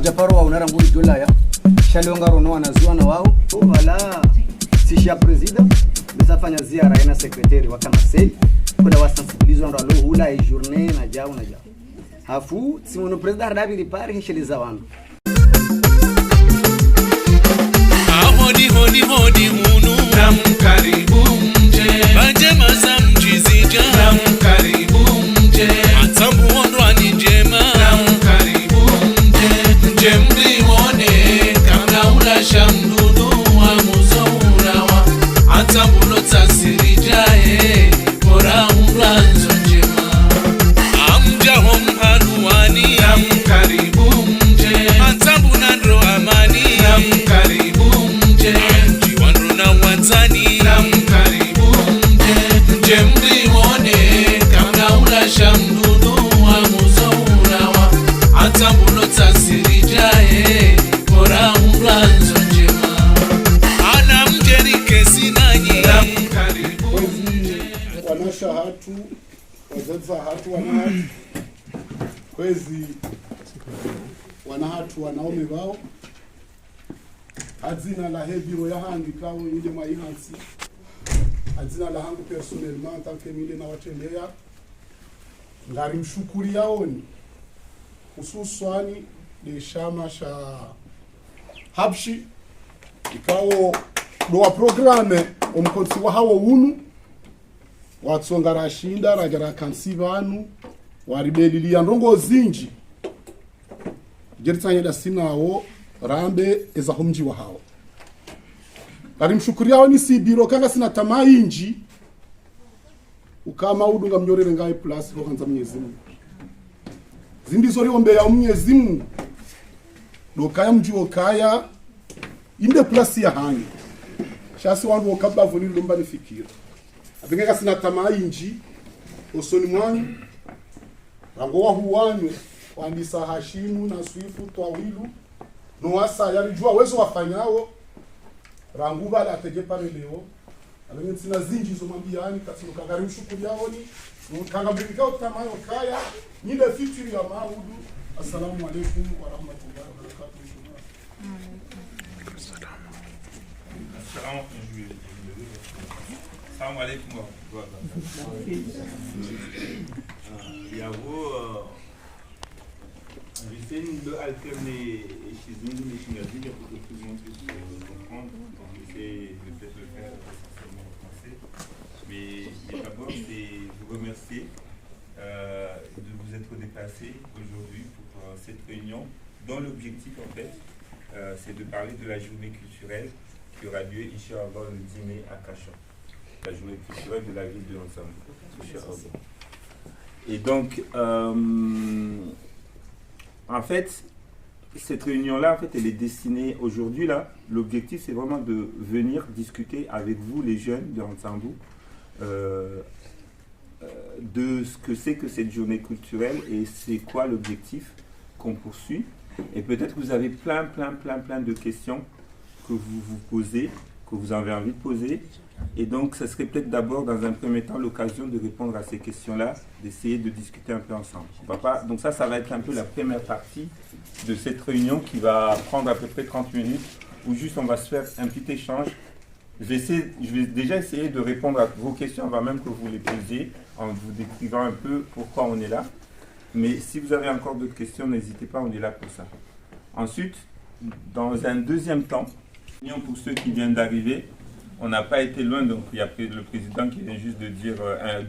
Japaro wa unara nguri dola ya Shalonga rono wanaziwa na wao wala sishia president besafanya ziara ina secretary wa kamaseli kuna wasensibilizo ndo alo hula e journée na jao hafu simono president hadabi ripari hesheliza wandu hodi munu na mkaribu mje baje maza mjizija na mkaribu mje atambu ondwani njema na mkaribu mje mdiwone kama ulasha mdudu wa muzourawa atambu lotasirijae bora umranzo njema amjaho mhanuani na mkaribu mje atambu nandro amani na mkaribu shamdudu wa muzourawa atambulo tasirijae bora umranzo njema ana mjerike sinanyi na mkaribu wanasha hatu wazaza hatu wanahatu kwezi wanahatu wanaume wao adzina la hebiro ya hangi kawo ile maihansi adzina la hangu personnellement tant que mile na watendea ngari mshukuri yaoni hususwani de shama sha habshi ikawo doa programe omkonsi wa hawo unu watsonga rashinda rajara kansi vanu waribelilia ndongo zinji jeritsanya da sinawo rambe eza homji wa hawo ngari mshukuri yaoni si biro kanga sina tamaa inji ukama udunga mnyorere ngai plus kwa kanza Mwenyezi Mungu zindizo liombe ya Mwenyezi Mungu dokaya mjuo kaya inde plus ya hangi shasi wangu wakabla voni lomba nifikira abengeka sina tamaa inji osoni mwanyu rango wa huwanyu wandisa Hashimu na Swifu Twawilu no wasa yalijua wezo wafanyao rangu bala ateje pale leo alenge sina zinji zo mambiani katino kagari mshukuri yaoni kanga mbika utamayo kaya nyile fitiri ya maudu. Assalamu alaykum wa rahmatullahi wa barakatuh. Assalamu alaykum wa rahmatullahi wa barakatuh. Yavo j'essaie de alterner chez nous les Chinois pour que tout le monde puisse comprendre. J'essaie de peut-être le faire en français. Mais d'abord, c'est vous remercier de vous être déplacés aujourd'hui pour cette réunion dont l'objectif en fait c'est de parler de la journée culturelle qui aura lieu Inch'Allah le 10 mai à Cachan. La journée culturelle de la ville de Inch'Allah. Et donc en fait cette réunion-là, en fait, elle est destinée aujourd'hui, là, l'objectif, c'est vraiment de venir discuter avec vous, les jeunes de Nsambou, de ce que c'est que cette journée culturelle et c'est quoi l'objectif qu'on poursuit. Et peut-être que vous avez plein de questions que vous vous posez, que vous avez envie de poser. Et donc, ça serait peut-être d'abord, dans un premier temps, l'occasion de répondre à ces questions-là, d'essayer de discuter un peu ensemble. Donc ça va être un peu la première partie de cette réunion qui va prendre à peu près 30 minutes, où juste on va se faire un petit échange. Je vais déjà essayer de répondre à vos questions avant même que vous les posiez, en vous décrivant un peu pourquoi on est là. Mais si vous avez encore d'autres questions, n'hésitez pas, on est là pour ça. Ensuite, dans un deuxième temps, pour ceux qui viennent d'arriver, on n'a pas été loin, donc il y a le président qui vient juste de dire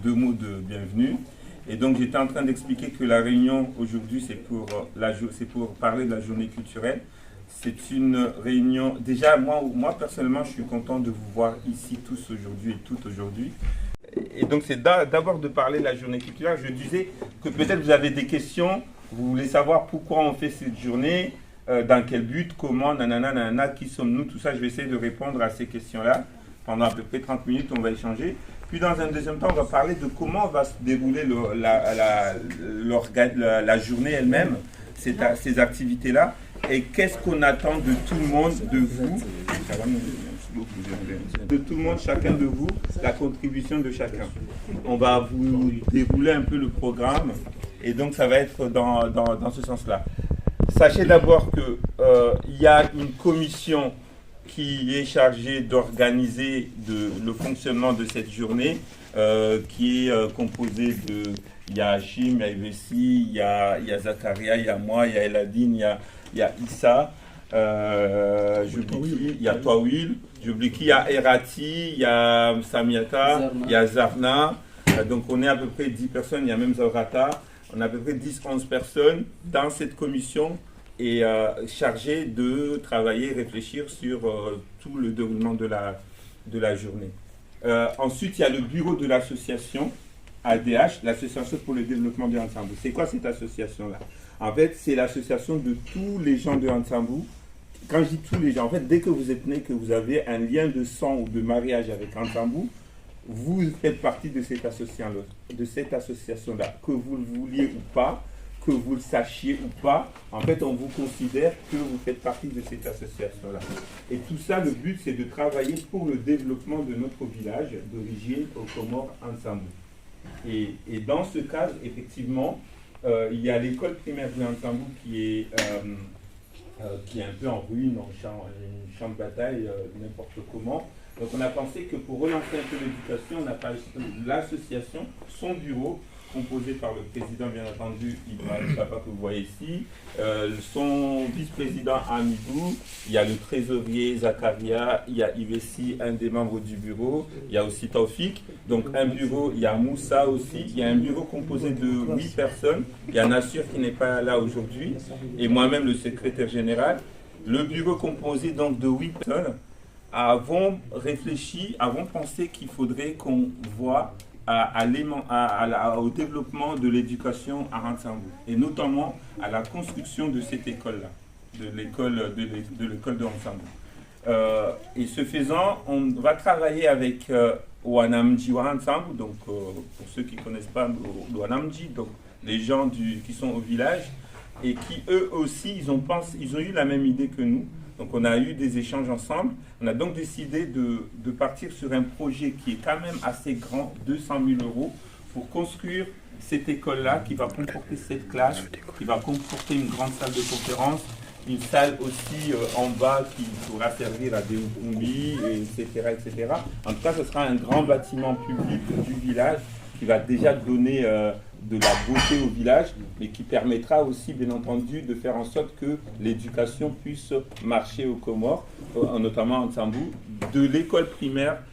deux mots de bienvenue. Et donc j'étais en train d'expliquer que la réunion aujourd'hui, c'est pour parler de la journée culturelle. C'est une réunion, déjà moi personnellement, je suis content de vous voir ici tous aujourd'hui et toutes aujourd'hui. Et donc c'est d'abord de parler de la journée culturelle. Je disais que peut-être vous avez des questions, vous voulez savoir pourquoi on fait cette journée, dans quel but, comment, nanana, qui sommes-nous, tout ça. Je vais essayer de répondre à ces questions-là. Pendant à peu près 30 minutes, on va échanger. Puis dans un deuxième temps, on va parler de comment va se dérouler la journée elle-même, ces activités-là, et qu'est-ce qu'on attend de tout le monde, de vous, chacun de vous, la contribution de chacun. On va vous dérouler un peu le programme, et donc ça va être dans ce sens-là. sachez d'abord qu'il y a une commission qui est chargée d'organiser le fonctionnement de cette journée, qui est composée de... Il y a Hachim, il y a Ivessi, il y a Zakaria, il y a moi, il y a Eladine, il y a Issa, il y a Tawil, j'oublie qui, il y a Erati, il y a Samiata, il y a Zarna. Donc on est à peu près 10 personnes, il y a même Zaurata. On a à peu près 10-11 personnes dans cette commission et chargées de travailler et réfléchir sur tout le déroulement de la journée. Ensuite, il y a le bureau de l'association ADH, l'Association pour le développement de Hansambou. C'est quoi cette association-là? En fait, c'est l'association de tous les gens de Hansambou. Quand je dis tous les gens, en fait, dès que vous êtes né, que vous avez un lien de sang ou de mariage avec Hansambou, vous faites partie de cette association-là. Que vous le vouliez ou pas, que vous le sachiez ou pas, en fait, on vous considère que vous faites partie de cette association-là. Et tout ça, le but, c'est de travailler pour le développement de notre village d'origine aux Comores Hansambou. Et dans ce cadre, effectivement, il y a l'école primaire de Hansambou qui est un peu en ruine, en champ de bataille, n'importe comment. Donc on a pensé que pour relancer un peu l'éducation, on a pas l'association, son bureau, composé par le président, bien entendu, Ibrahim Papa, que vous voyez ici, son vice-président Amidou, il y a le trésorier Zakaria, il y a Ivessi, un des membres du bureau, il y a aussi Taufik, donc un bureau, il y a Moussa aussi, il y a un bureau composé de 8 personnes, il y a Nassur qui n'est pas là aujourd'hui, et moi-même le secrétaire général. Le bureau composé donc de 8 personnes avons réfléchi, avons pensé qu'il faudrait qu'on voit au développement de l'éducation à Hansambou, et notamment à la construction de cette école-là, de l'école de Hansambou. Et ce faisant, on va travailler avec Wanamji Hansambou, donc pour ceux qui ne connaissent pas le Wanamji, donc les gens qui sont au village, et qui eux aussi, ils ont eu la même idée que nous. Donc on a eu des échanges ensemble. On a donc décidé de partir sur un projet qui est quand même assez grand, 200 000 €, pour construire cette école-là qui va comporter 7 classes, qui va comporter une grande salle de conférence, une salle aussi en bas qui pourra servir à des Oumbi, etc., etc. En tout cas, ce sera un grand bâtiment public du village qui va déjà donner de la beauté au village, mais qui permettra aussi, bien entendu, de faire en sorte que l'éducation puisse marcher aux Comores, notamment en Hansambou, de l'école primaire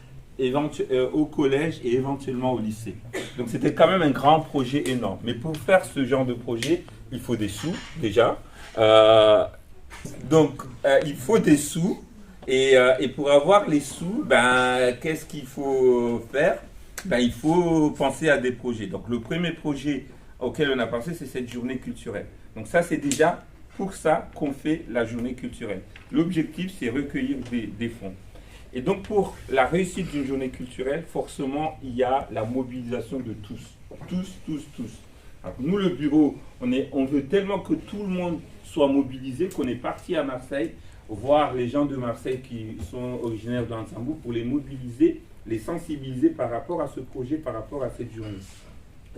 au collège et éventuellement au lycée. Donc c'était quand même un grand projet énorme. Mais pour faire ce genre de projet, il faut des sous, déjà. Il faut des sous. Et pour avoir les sous, qu'est-ce qu'il faut faire? Il faut penser à des projets. Donc le premier projet auquel on a pensé, c'est cette journée culturelle. Donc ça, c'est déjà pour ça qu'on fait la journée culturelle. L'objectif, c'est recueillir des fonds. Et donc pour la réussite d'une journée culturelle, forcément, il y a la mobilisation de tous. Alors, nous, le bureau, on veut tellement que tout le monde soit mobilisé qu'on est parti à Marseille, voir les gens de Marseille qui sont originaires de Hansambou pour les mobiliser, les sensibiliser par rapport à ce projet, par rapport à cette journée.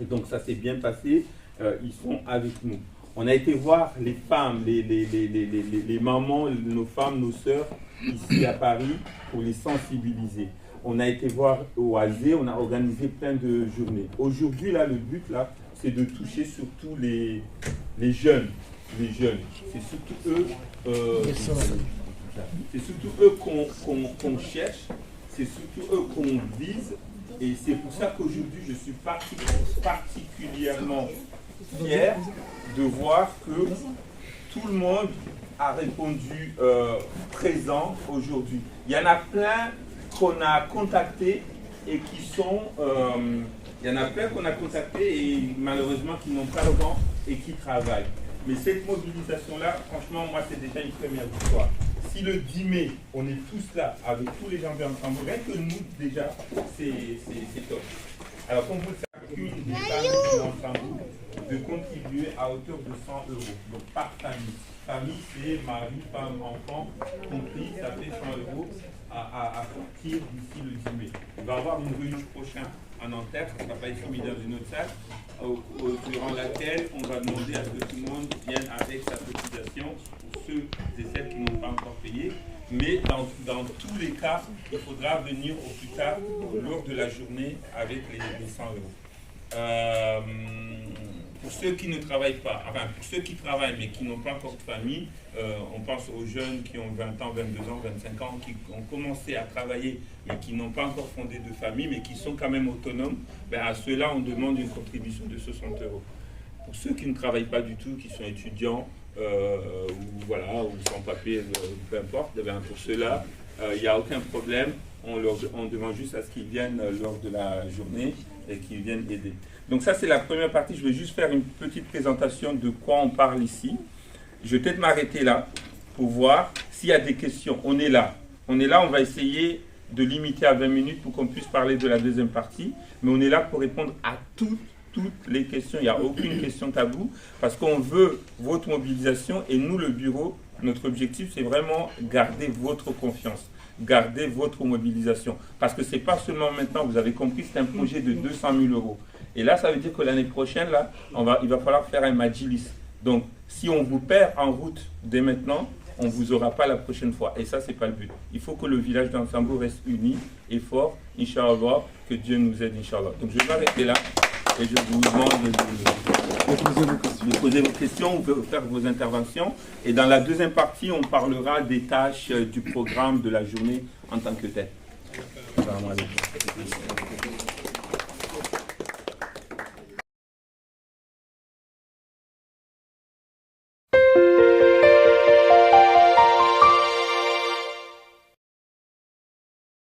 Et donc ça s'est bien passé, ils sont avec nous. On a été voir les femmes, les mamans, nos femmes, nos sœurs, ici à Paris, pour les sensibiliser. On a été voir au AZ, on a organisé plein de journées. Aujourd'hui, là, le but, là, c'est de toucher surtout les jeunes. C'est surtout eux qu'on cherche. C'est surtout eux qu'on vise, et c'est pour ça qu'aujourd'hui je suis particulièrement fier de voir que tout le monde a répondu présent aujourd'hui. Il y en a plein qu'on a contactés et qui sont... il y en a plein qu'on a contactés et malheureusement qui n'ont pas le temps et qui travaillent. Mais cette mobilisation-là, franchement, moi c'est déjà une première victoire. Si le 10 mai, on est tous là, avec tous les gens de Hansambou, rien que nous, déjà, c'est top. Alors, comme vous le savez, chacune des familles de Namsambou de contribuer à hauteur de 100 €. Donc par famille. Famille, c'est mari, femme, enfant, compris, ça fait 100 € à sortir d'ici le 10 mai. Il va y avoir une réunion prochaine à Nanterre, ça ne sera pas ici mais dans une autre salle, durant laquelle on va demander à ce que tout le monde vienne avec sa cotisation pour ceux et celles qui n'ont pas encore payé. Mais dans tous les cas, il faudra venir au plus tard lors de la journée avec les 100 €. Pour ceux qui ne travaillent pas, enfin pour ceux qui travaillent mais qui n'ont pas encore de famille, on pense aux jeunes qui ont 20 ans, 22 ans, 25 ans, qui ont commencé à travailler mais qui n'ont pas encore fondé de famille mais qui sont quand même autonomes, ben à ceux-là on demande une contribution de 60 €. Pour ceux qui ne travaillent pas du tout, qui sont étudiants, ou voilà, ou sans papier, peu importe, ben pour ceux-là, il n'y a aucun problème, on demande juste à ce qu'ils viennent lors de la journée et qu'ils viennent aider. Donc ça c'est la première partie, je vais juste faire une petite présentation de quoi on parle ici. Je vais peut-être m'arrêter là pour voir s'il y a des questions. On est là, on va essayer de limiter à 20 minutes pour qu'on puisse parler de la deuxième partie, mais on est là pour répondre à toutes les questions, il n'y a aucune question tabou, parce qu'on veut votre mobilisation et nous le bureau, notre objectif c'est vraiment garder votre confiance. Garder votre mobilisation. Parce que c'est pas seulement maintenant, vous avez compris, c'est un projet de 200 000 €. Et là, ça veut dire que l'année prochaine, là, il va falloir faire un Majilis. Donc, si on vous perd en route dès maintenant, on ne vous aura pas la prochaine fois. Et ça, c'est pas le but. Il faut que le village d'Namsambou reste uni et fort, Inch'Allah, que Dieu nous aide, Inch'Allah. Donc, je vais m'arrêter là et je vous demande de poser vos questions, de faire vos interventions. Et dans la deuxième partie, on parlera des tâches du programme de la journée en tant que tel.